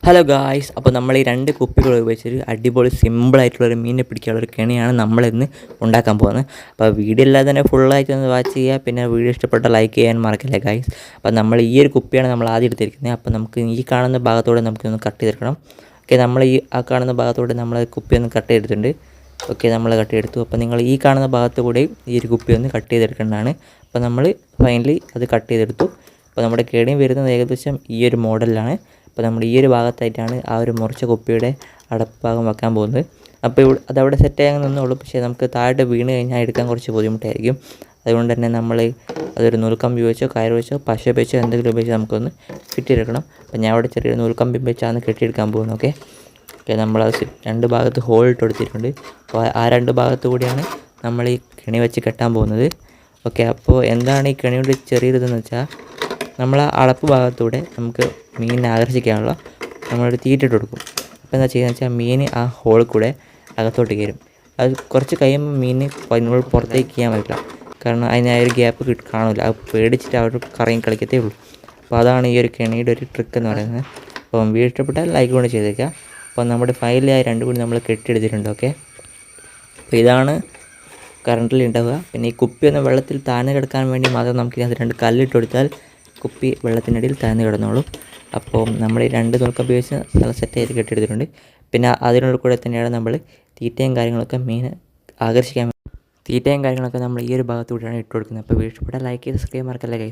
Hello guys, അപ്പോൾ നമ്മൾ ഈ 2 കുപ്പികൾ ഉപയോഗിച്ചൊരു അടിപൊളി സിമ്പിളായിട്ടുള്ളൊരു മീനിനെ പിടിക്കാനുള്ളൊരു കെണിയാണ് നമ്മളിന്ന് ഉണ്ടാക്കാൻ പോകുന്നത്. അപ്പോൾ വീഡിയോ അല്ലാതെ തന്നെ ഫുള്ളായിട്ട് ഒന്ന് വാച്ച് ചെയ്യുക. പിന്നെ വീഡിയോ ഇഷ്ടപ്പെട്ട ലൈക്ക് ചെയ്യാൻ മറക്കില്ല ഗായ്സ്. അപ്പോൾ നമ്മൾ ഈ ഒരു കുപ്പിയാണ് നമ്മൾ ആദ്യം എടുത്തിരിക്കുന്നത്. അപ്പോൾ നമുക്ക് ഈ കാണുന്ന ഭാഗത്തോടെ നമുക്കൊന്ന് കട്ട് ചെയ്തെടുക്കണം. ഓക്കെ, നമ്മൾ ഈ കാണുന്ന ഭാഗത്തോടെ നമ്മൾ കുപ്പി ഒന്ന് കട്ട് ചെയ്തിട്ടുണ്ട്. ഓക്കെ, നമ്മൾ കട്ട് ചെയ്തെടുത്തു. അപ്പോൾ നിങ്ങൾ ഈ കാണുന്ന ഭാഗത്ത് കൂടെയും ഈ ഒരു കുപ്പി ഒന്ന് കട്ട് ചെയ്തെടുക്കേണ്ടതാണ്. അപ്പോൾ നമ്മൾ ഫൈനലി അത് കട്ട് ചെയ്തെടുത്തു. അപ്പോൾ നമ്മുടെ കെണിയും വരുന്നത് ഏകദേശം ഈ ഒരു മോഡലിലാണ്. അപ്പോൾ നമ്മൾ ഈ ഒരു ഭാഗത്തായിട്ടാണ് ആ ഒരു മുറിച്ച കുപ്പിയുടെ അടപ്പാകം വെക്കാൻ പോകുന്നത്. അപ്പോൾ അതവിടെ സെറ്റായി നിന്നുള്ളൂ. പക്ഷേ നമുക്ക് താഴെ വീണ് കഴിഞ്ഞാൽ എടുക്കാൻ കുറച്ച് ബുദ്ധിമുട്ടായിരിക്കും. അതുകൊണ്ട് തന്നെ നമ്മൾ അതൊരു നൂൽക്കമ്പി വെച്ചോ കയറ് വെച്ചോ പശ വെച്ചോ എന്തെങ്കിലും ഉപയോഗിച്ച് നമുക്കൊന്ന് കെട്ടിയെടുക്കണം. അപ്പോൾ ഞാൻ അവിടെ ചെറിയൊരു നൂൽക്കമ്പി വെച്ചാണ് കെട്ടിയെടുക്കാൻ പോകുന്നത്. ഓക്കെ, നമ്മളത് 2 ഭാഗത്ത് ഹോൾ ഇട്ട് കൊടുത്തിട്ടുണ്ട്. അപ്പോൾ ആ 2 ഭാഗത്തു കൂടിയാണ് നമ്മൾ ഈ കെണി വെച്ച് കെട്ടാൻ പോകുന്നത്. ഓക്കെ, അപ്പോൾ എന്താണ് ഈ കെണിയുടെ ചെറിയതെന്ന് വെച്ചാൽ നമ്മൾ ആ അടപ്പ് ഭാഗത്തൂടെ നമുക്ക് മീനിനെ ആകർഷിക്കാനുള്ള നമ്മളൊരു തീറ്റിട്ട് കൊടുക്കും. അപ്പോൾ എന്താ ചെയ്യുന്നത് വെച്ചാൽ മീൻ ആ ഹോളിൽ കൂടെ അകത്തോട്ട് കയറും. അത് കുറച്ച് കഴിയുമ്പോൾ മീനിന് പുറത്തേക്ക് ചെയ്യാൻ പറ്റില്ല. കാരണം അതിന് ആ ഒരു ഗ്യാപ്പ് കാണില്ല. അത് പേടിച്ചിട്ട് അവർ കറങ്ങി കളിക്കത്തേ ഉള്ളൂ. അപ്പോൾ അതാണ് ഈ ഒരു കെണിയുടെ ഒരു ട്രിക്ക് എന്ന് പറയുന്നത്. അപ്പം വീഡിയോ ഇഷ്ടപ്പെട്ടാൽ ലൈക്ക് കൊണ്ട് ചെയ്തേക്കുക. അപ്പോൾ നമ്മുടെ ഫൈനലായ 2 കൂടി നമ്മൾ കെട്ടിയെടുത്തിട്ടുണ്ട്. ഓക്കെ, അപ്പോൾ ഇതാണ് കറണ്ടിൽ ഉണ്ടാവുക. പിന്നെ ഈ കുപ്പി ഒന്ന് വെള്ളത്തിൽ താഴ്ന്നു കിടക്കാൻ വേണ്ടി മാത്രം നമുക്ക് ഇതിനകത്ത് 2 കല്ലിട്ട് കൊടുത്താൽ കുപ്പി വെള്ളത്തിനടിയിൽ താഴ്ന്നു കിടന്നോളും. അപ്പോൾ നമ്മൾ ഈ 2 നൂൽക്കമ്പി വെച്ച് നല്ല സെറ്റ് ചെയ്ത് കെട്ടിയെടുത്തിട്ടുണ്ട്. പിന്നെ അതിനുള്ള കൂടെ തന്നെയാണ് നമ്മൾ തീറ്റയും കാര്യങ്ങളൊക്കെ മീൻ ആകർഷിക്കാൻ തീറ്റയും കാര്യങ്ങളൊക്കെ നമ്മൾ ഈ ഒരു ഭാഗത്തൂടെയാണ് ഇട്ട് കൊടുക്കുന്നത്. അപ്പോൾ വീഡിയോ ഇഷ്ടപ്പെട്ടാൽ ലൈക്ക് ചെയ്ത് സബ്സ്ക്രൈബ് മറക്കല്ലേ ഗൈസ്.